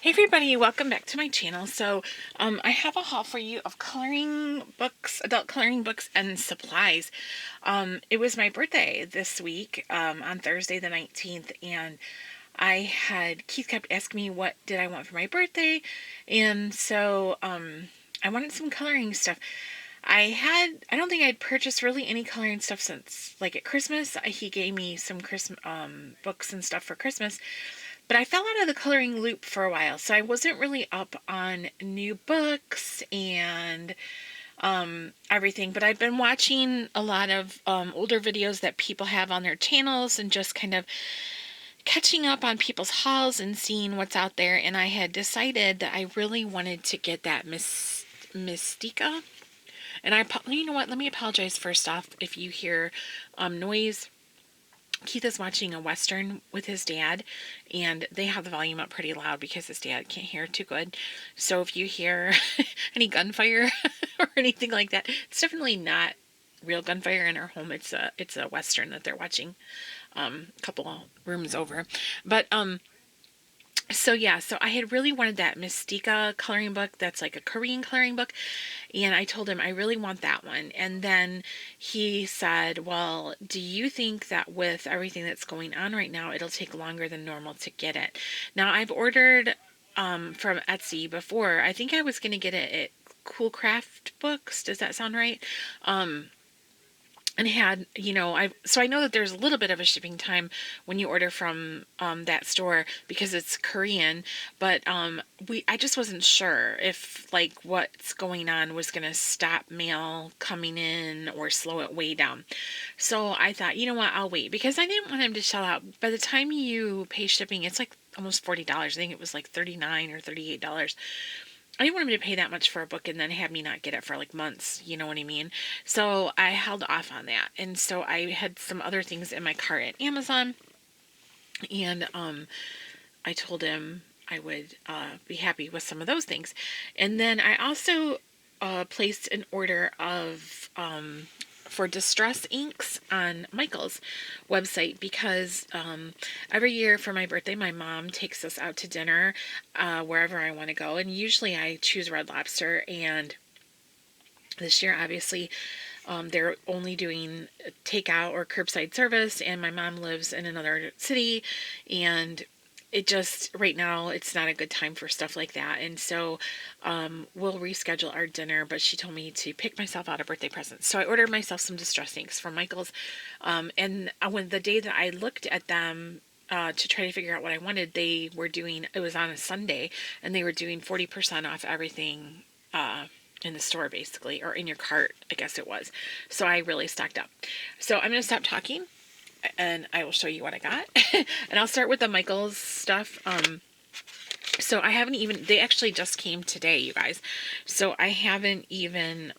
Hey everybody, welcome back to my channel. So I have a haul for you of coloring books, adult coloring books and supplies. It was my birthday this week, on Thursday the 19th, and Keith kept asking me what did I want for my birthday, and so I wanted some coloring stuff. I don't think I'd purchased really any coloring stuff since like at Christmas. He gave me some Christmas books and stuff for Christmas. But I fell out of the coloring loop for a while, so I wasn't really up on new books and everything. But I've been watching a lot of older videos that people have on their channels and just kind of catching up on people's hauls and seeing what's out there. And I had decided that I really wanted to get that Mystica. And you know what? Let me apologize first off if you hear noise. Keith is watching a Western with his dad, and they have the volume up pretty loud because his dad can't hear too good. So if you hear any gunfire or anything like that, it's definitely not real gunfire in our home. It's a Western that they're watching, a couple rooms over. But so I had really wanted that Mystica coloring book that's like a Korean coloring book, and I told him I really want that one. And then he said, well, do you think that with everything that's going on right now, it'll take longer than normal to get it? Now, I've ordered from Etsy before. I think I was going to get it at Cool Craft Books. Does that sound right? And had, so I know that there's a little bit of a shipping time when you order from that store because it's Korean, but I just wasn't sure if like what's going on was going to stop mail coming in or slow it way down. So I thought, you know what, I'll wait because I didn't want him to shell out. By the time you pay shipping, it's like almost $40. I think it was like $39 or $38. I didn't want him to pay that much for a book and then have me not get it for like months, you know what I mean? So I held off on that. And so I had some other things in my cart at Amazon, and I told him I would be happy with some of those things. And then I also placed an order of for distress inks on Michael's website because every year for my birthday, my mom takes us out to dinner wherever I want to go, and usually I choose Red Lobster. And this year, obviously, they're only doing takeout or curbside service, and my mom lives in another city, and it just, right now, it's not a good time for stuff like that. And so we'll reschedule our dinner, but she told me to pick myself out a birthday present. So I ordered myself some distress inks from Michael's. And when the day that I looked at them to try to figure out what I wanted, they were doing, it was on a Sunday, and they were doing 40% off everything in the store, basically, or in your cart, I guess it was. So I really stocked up. So I'm going to stop talking, and I will show you what I got. And I'll start with the Michaels stuff. So I haven't even, they actually just came today, you guys. So I haven't even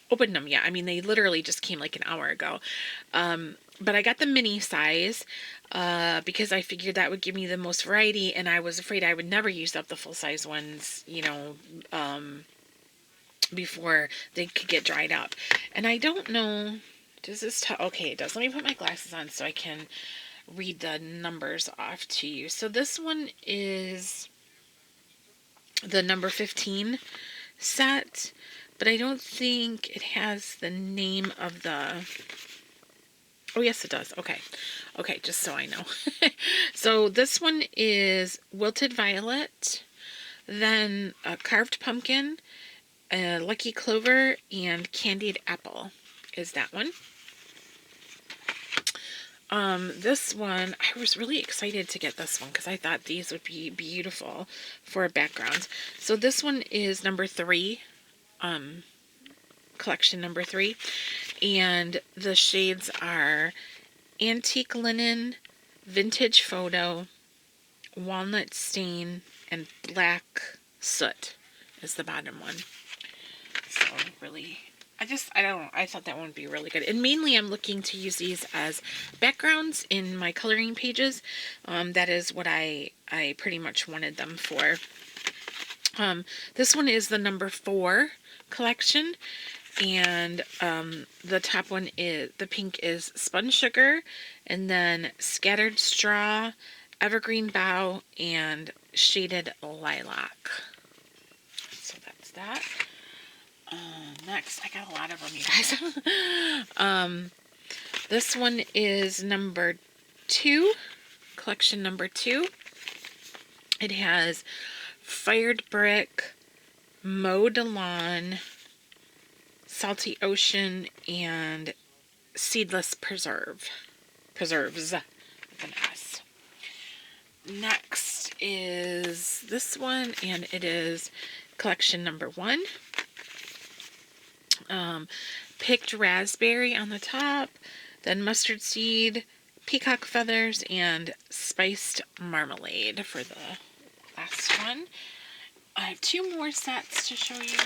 opened them yet. I mean, they literally just came like an hour ago. But I got the mini size because I figured that would give me the most variety, and I was afraid I would never use up the full size ones, before they could get dried up. And I don't know, does this okay, it does. Let me put my glasses on so I can read the numbers off to you. So this one is the number 15 set, but I don't think it has the name of the, oh yes it does. Okay, just so I know. So this one is Wilted Violet, then a Carved Pumpkin, Lucky Clover, and Candied Apple is that one. This one, I was really excited to get this one because I thought these would be beautiful for backgrounds. So this one is number 3, collection number 3, and the shades are Antique Linen, Vintage Photo, Walnut Stain, and Black Soot is the bottom one. So really, I thought that one would be really good. And mainly I'm looking to use these as backgrounds in my coloring pages. That is what I pretty much wanted them for. This one is the number 4 collection. And the top one is, the pink is Spun Sugar, and then Scattered Straw, evergreen bough, and shaded lilac. So that's that. Next, I got a lot of them, you guys. This one is number 2, collection number 2. It has Fired Brick, Mowed Lawn, Salty Ocean, and Seedless Preserves with an S. Next is this one, and it is collection number 1. Picked raspberry on the top, then mustard seed, peacock feathers, and spiced marmalade for the last one. I have 2 more sets to show you.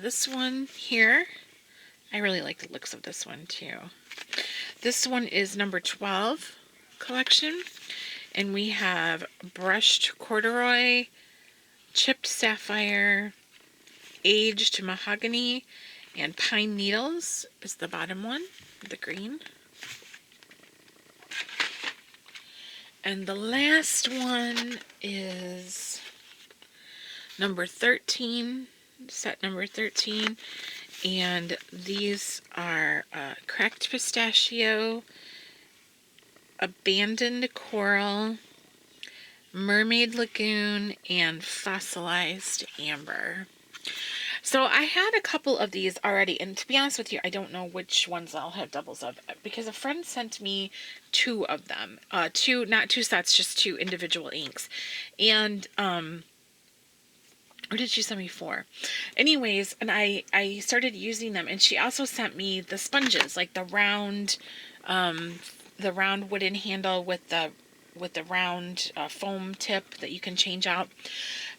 This one here, I really like the looks of this one too. This one is number 12 collection, and we have brushed corduroy, chipped sapphire, aged mahogany, and pine needles is the bottom one, the green. And the last one is number 13, set number 13. And these are cracked pistachio, abandoned coral, mermaid lagoon, and fossilized amber. So I had a couple of these already, and to be honest with you, I don't know which ones I'll have doubles of, because a friend sent me 2 of them. Not 2 sets, just 2 individual inks. And, or did she send me 4? Anyways, and I started using them, and she also sent me the sponges, like the round wooden handle with the round foam tip that you can change out.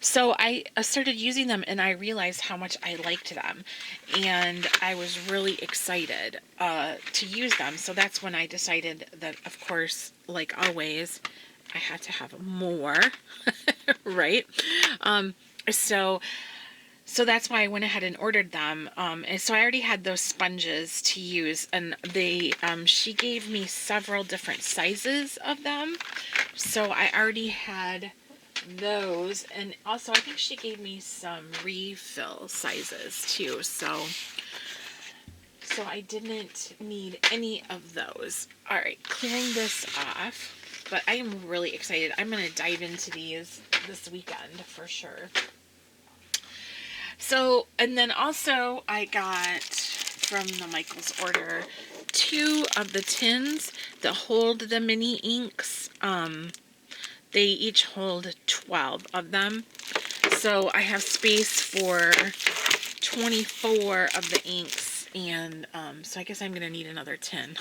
So I started using them, and I realized how much I liked them, and I was really excited to use them. So that's when I decided that, of course, like always, I had to have more, right? So that's why I went ahead and ordered them. And so I already had those sponges to use, and she gave me several different sizes of them. So I already had those, and also I think she gave me some refill sizes too. So I didn't need any of those. All right, clearing this off, but I am really excited. I'm going to dive into these this weekend for sure. So, and then also I got from the Michaels order 2 of the tins that hold the mini inks. They each hold 12 of them. So I have space for 24 of the inks, and so I guess I'm going to need another tin.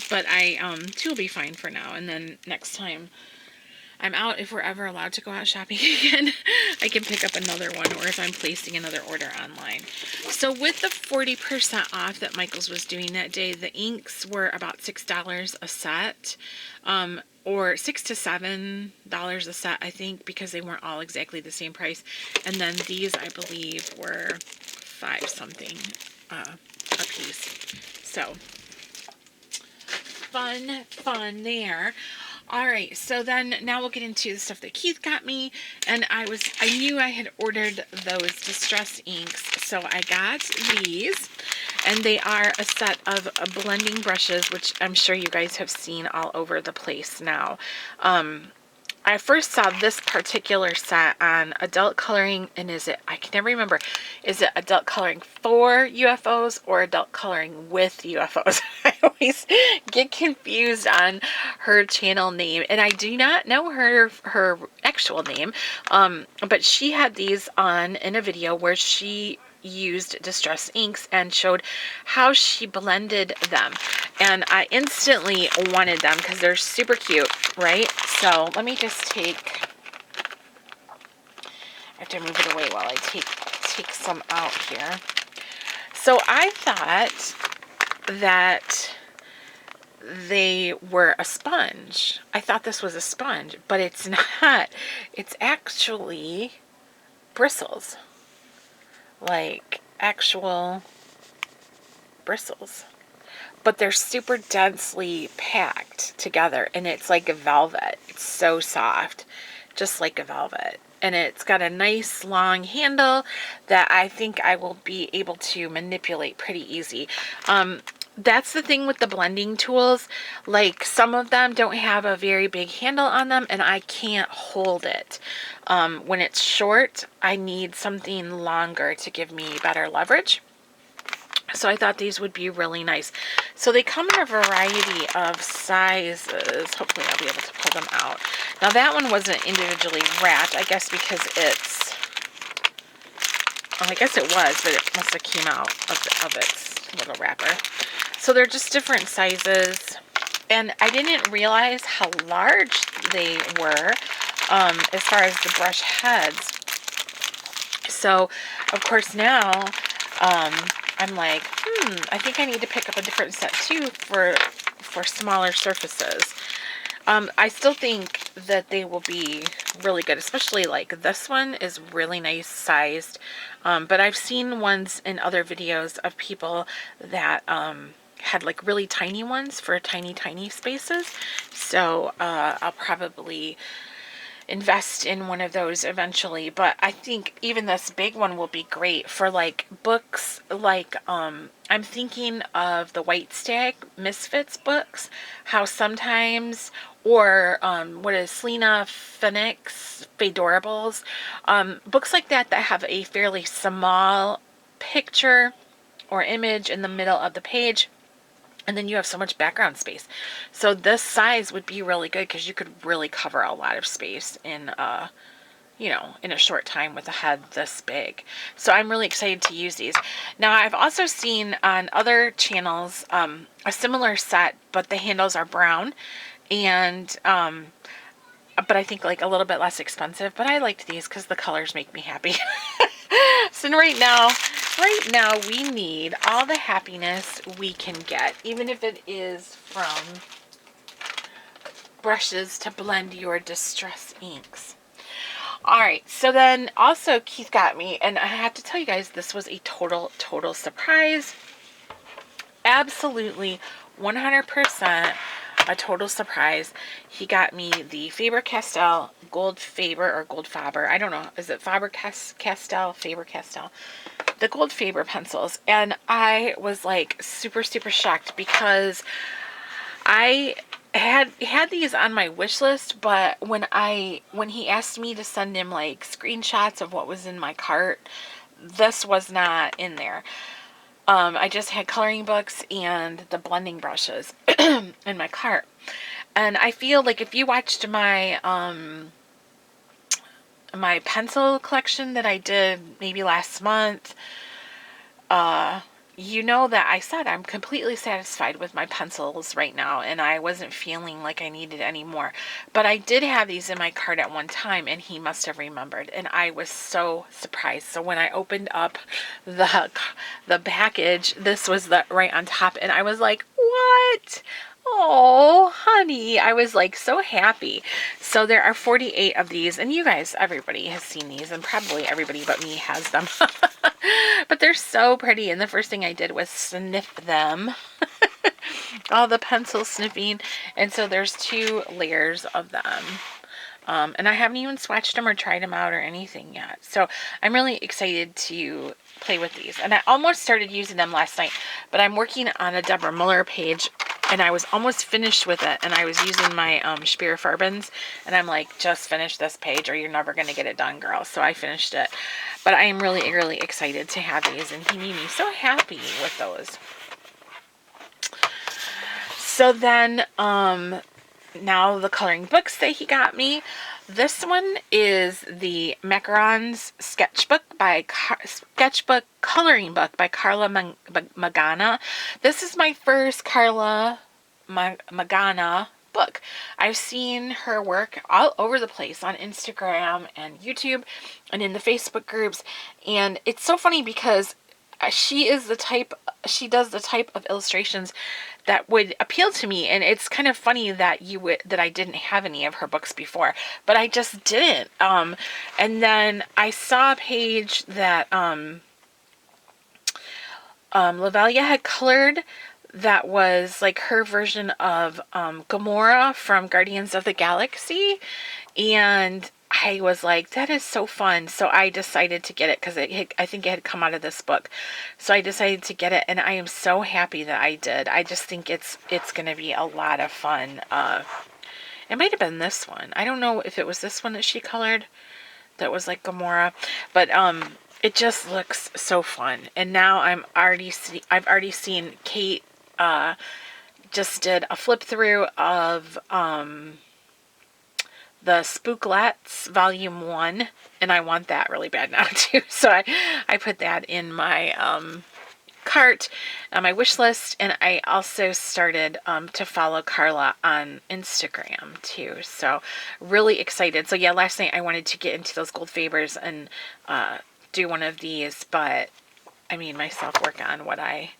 But 2 will be fine for now, and then next time I'm out, if we're ever allowed to go out shopping again, I can pick up another one, or if I'm placing another order online. So with the 40% off that Michaels was doing that day, the inks were about $6 a set, or $6 to $7 a set, I think, because they weren't all exactly the same price. And then these, I believe, were $5 something a piece. So fun there. All right, so then now we'll get into the stuff that Keith got me, and I knew I had ordered those distress inks, so I got these, and they are a set of blending brushes, which I'm sure you guys have seen all over the place now. I first saw this particular set on adult coloring, and I can never remember, is it adult coloring for UFOs or adult coloring with UFOs? I always get confused on her channel name, and I do not know her actual name, but she had these on in a video where she used distress inks and showed how she blended them, and I instantly wanted them because they're super cute, right? So let me just I have to move it away while I take some out here. So I thought that they were a sponge. I thought this was a sponge, but it's not. It's actually bristles. Like actual bristles. but they're super densely packed together, and it's like a velvet. It's so soft, just like a velvet. And it's got a nice long handle that I think I will be able to manipulate pretty easy. That's the thing with the blending tools. Like, some of them don't have a very big handle on them, and I can't hold it. When it's short, I need something longer to give me better leverage. So I thought these would be really nice. So they come in a variety of sizes. Hopefully I'll be able to pull them out. Now that one wasn't individually wrapped, I guess because it's, well, I guess it was, but it must have came out of its little wrapper. So they're just different sizes. And I didn't realize how large they were as far as the brush heads. So, of course, now I'm like, I think I need to pick up a different set too for smaller surfaces. I still think that they will be really good, especially like this one is really nice sized. But I've seen ones in other videos of people that had like really tiny ones for tiny spaces. So I'll probably invest in one of those eventually, but I think even this big one will be great for like books. Like I'm thinking of the White Stag Misfits books, how sometimes, or what is Selena Phoenix Fadorables, books like that have a fairly small picture or image in the middle of the page, and then you have so much background space. So this size would be really good because you could really cover a lot of space in, you know, in a short time with a head this big. So I'm really excited to use these. Now I've also seen on other channels a similar set, but the handles are brown, and but I think like a little bit less expensive. But I liked these because the colors make me happy. So right now we need all the happiness we can get, even if it is from brushes to blend your distress inks. Alright, so then also Keith got me, and I have to tell you guys, this was a total surprise. Absolutely 100% a total surprise. He got me the Faber Castell Goldfaber or Goldfaber. I don't know. Is it Faber Castell? Faber Castell. The Goldfaber pencils. And I was like super shocked because I had these on my wish list, but when he asked me to send him like screenshots of what was in my cart, this was not in there. I just had coloring books and the blending brushes in my cart. And I feel like if you watched my my pencil collection that I did maybe last month, you know that I said I'm completely satisfied with my pencils right now, and I wasn't feeling like I needed any more. But I did have these in my cart at one time, and he must have remembered, and I was so surprised. So when I opened up the package, this was right on top, and I was like, what? Oh, honey, I was like so happy. So there are 48 of these, and you guys, everybody has seen these, and probably everybody but me has them. But they're so pretty, and the first thing I did was sniff them. All the pencil sniffing, and so there's 2 layers of them. And I haven't even swatched them or tried them out or anything yet. So I'm really excited to play with these. And I almost started using them last night, but I'm working on a Deborah Muller page, and I was almost finished with it, and I was using my Spear Farbens, and I'm like, just finish this page or you're never going to get it done, girl. So I finished it. But I am really excited to have these, and he made me so happy with those. So then, now the coloring books that he got me. This one is the Macarons Sketchbook coloring book by Karla Magana. This is my first Karla Magana book. I've seen her work all over the place on Instagram and YouTube and in the Facebook groups, and it's so funny because she does the type of illustrations that would appeal to me, and it's kind of funny that I didn't have any of her books before, but I just didn't. And then I saw a page that Lavelia had colored that was like her version of Gamora from Guardians of the Galaxy. And I was like, that is so fun. So I decided to get it because I think it had come out of this book. So I decided to get it, and I am so happy that I did. I just think it's going to be a lot of fun. It might have been this one. I don't know if it was this one that she colored that was like Gamora, but it just looks so fun. And now I've already seen Kate just did a flip through of the Spooklets Volume 1, and I want that really bad now too. So I put that in my cart on my wish list, and I also started to follow Karla on Instagram too. So really excited. So yeah, last night I wanted to get into those Goldfabers and do one of these, but I made myself work on what I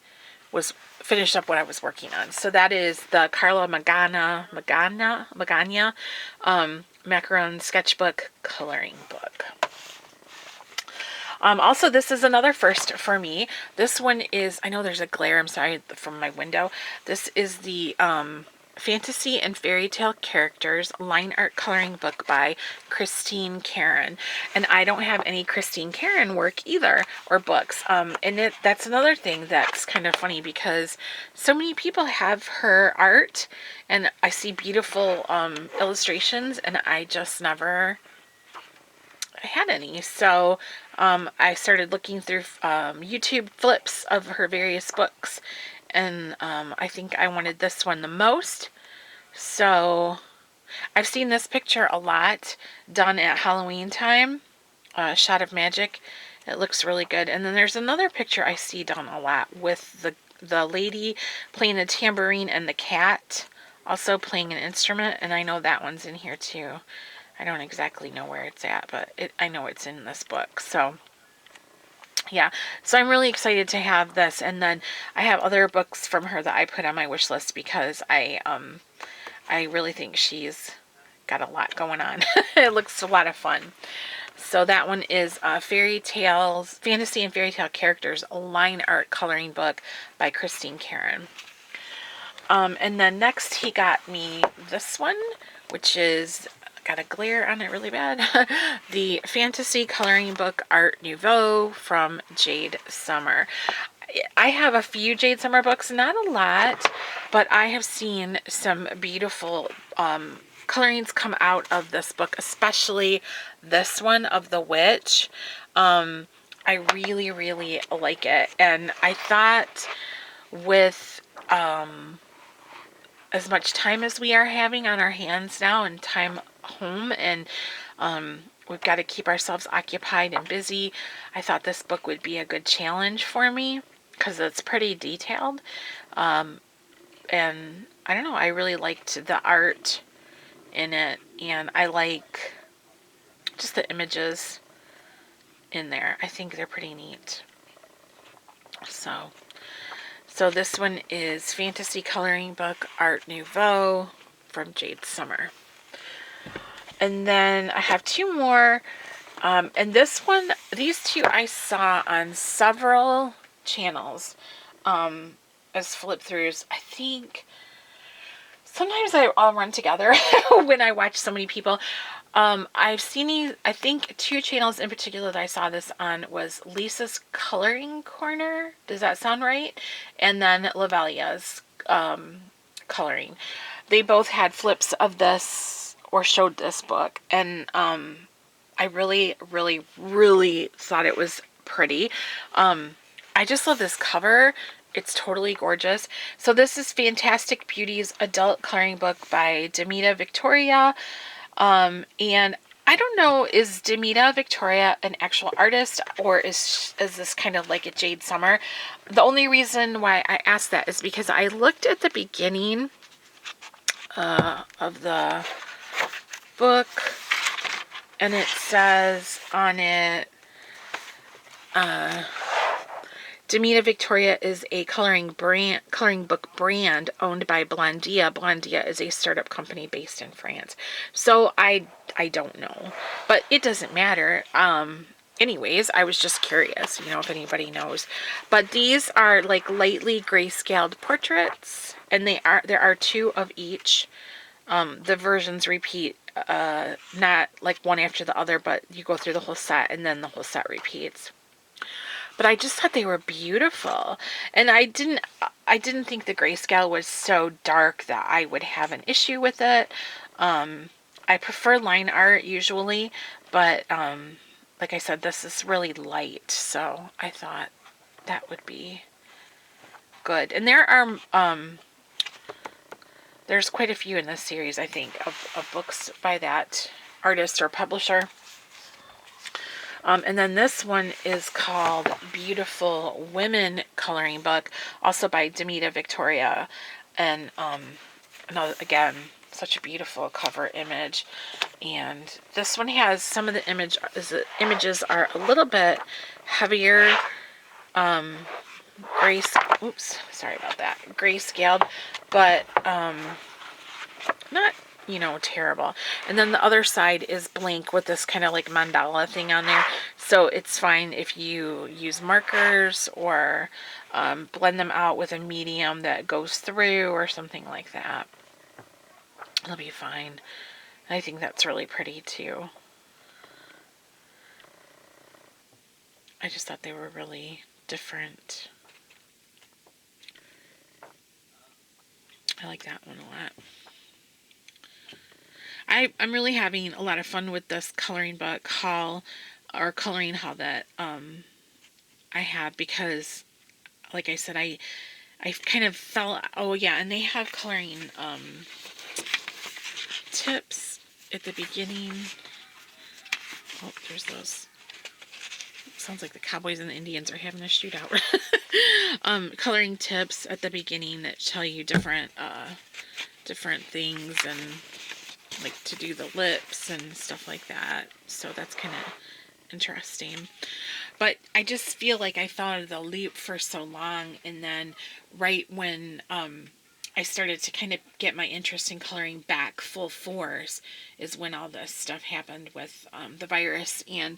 was finish up what I was working on. So that is the Karla Magana Macaron Sketchbook coloring book. Also, this is another first for me. This one is, I know there's a glare, I'm sorry, from my window. This is the Fantasy and Fairytale Characters line art coloring book by Karron. And I don't have any Karron work either, or books. And that's another thing that's kind of funny because so many people have her art, and I see beautiful illustrations, and I just never had any. So I started looking through YouTube flips of her various books, and I think I wanted this one the most. So I've seen this picture a lot done at Halloween time, Shot of Magic. It looks really good. And then there's another picture I see done a lot with the lady playing the tambourine and the cat also playing an instrument, and I know that one's in here too. I don't exactly know where it's at, but I know it's in this book. So yeah, so I'm really excited to have this. And then I have other books from her that I put on my wish list because I really think she's got a lot going on. It looks a lot of fun. So that one is Fantasy and Fairytale Characters, a line art coloring book by Karron. And then next he got me this one, which is, got a glare on it really bad, the Fantasy Coloring Book Art Nouveau from Jade Summer. I have a few Jade Summer books, not a lot, but I have seen some beautiful colorings come out of this book, especially this one of the witch. I really, really like it, and I thought with as much time as we are having on our hands now and time home, and we've got to keep ourselves occupied and busy, I thought this book would be a good challenge for me because it's pretty detailed. And I don't know, I really liked the art in it, and I like just the images in there. I think they're pretty neat. So this one is Fantasy Coloring Book Art Nouveau from Jade Summer. And then I have two more. And this one, these two I saw on several channels as flip throughs. I think sometimes I all run together when I watch so many people. I've seen these, I think two channels in particular that I saw this on was Lisa's Coloring Corner. Does that sound right? And then Lavalia's coloring. They both had flips of this or showed this book, and I really, really, really thought it was pretty. I just love this cover. It's totally gorgeous. So this is Fantastic Beauties Adult Coloring Book by Damita Victoria. And I don't know, is Damita Victoria an actual artist, or is this kind of like a Jade Summer? The only reason why I asked that is because I looked at the beginning of the book, and it says on it, Damita Victoria is a coloring book brand owned by Blondia. Blondia is a startup company based in France. So I don't know, but it doesn't matter. anyways, I was just curious, you know, if anybody knows. But these are like lightly grayscaled portraits, and there are 2 of each. The versions repeat, not like one after the other, but you go through the whole set and then the whole set repeats. But I just thought they were beautiful, and I didn't think the grayscale was so dark that I would have an issue with it. I prefer line art usually, but like I said, this is really light, so I thought that would be good. And there are there's quite a few in this series, I think, of books by that artist or publisher. And then this one is called Beautiful Women Coloring Book, also by Damita Victoria. And another, again, such a beautiful cover image. And this one has some of the images are a little bit heavier, grayscaled, but not, you know, terrible. And then the other side is blank with this kind of like mandala thing on there. So it's fine if you use markers or blend them out with a medium that goes through or something like that. It'll be fine. I think that's really pretty too. I just thought they were really different. I like that one a lot. I'm really having a lot of fun with this coloring book haul, or coloring haul that I have, because like I said, I kind of fell, oh yeah, and they have coloring tips at the beginning. Oh, there's those. Sounds like the cowboys and the Indians are having a shootout. Coloring tips at the beginning that tell you different things, and like to do the lips and stuff like that. So that's kind of interesting. But I just feel like I fell out of the loop for so long, and then right when I started to kind of get my interest in coloring back full force is when all this stuff happened with the virus and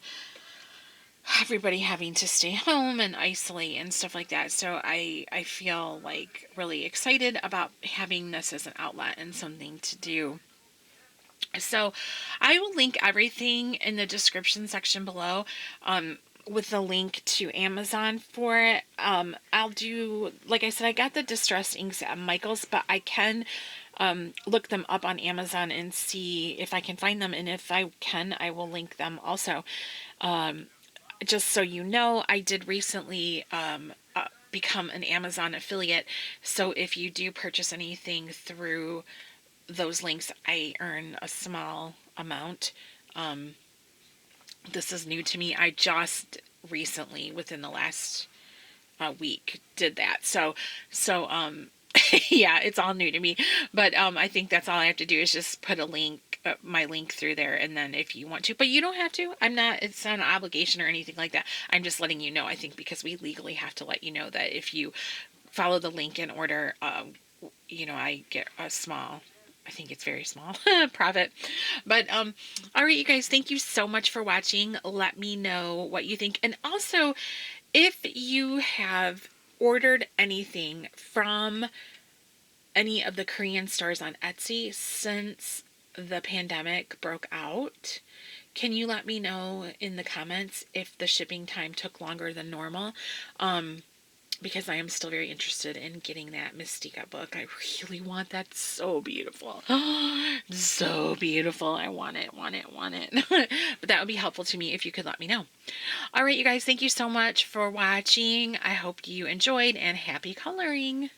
everybody having to stay home and isolate and stuff like that. So I feel like really excited about having this as an outlet and something to do. So I will link everything in the description section below, with the link to Amazon for it. I'll do, like I said, I got the distressed inks at Michael's, but I can look them up on Amazon and see if I can find them. And if I can, I will link them also. Just so you know, I did recently become an Amazon affiliate. So if you do purchase anything through those links, I earn a small amount. This is new to me. I just recently, within the last week, did that. So yeah, it's all new to me. But I think that's all I have to do is just put a link, my link through there, and then if you want to, but you don't have to. It's not an obligation or anything like that. I'm just letting you know. I think because we legally have to let you know that if you follow the link in order, you know, I get a small, I think it's very small profit. But all right, you guys, thank you so much for watching. Let me know what you think. And also, if you have ordered anything from any of the Korean stores on Etsy since the pandemic broke out, can you let me know in the comments if the shipping time took longer than normal? Because I am still very interested in getting that Mystica book. I really want that. It's so beautiful. So beautiful. I want it. But that would be helpful to me if you could let me know. All right, you guys, thank you so much for watching. I hope you enjoyed, and happy coloring.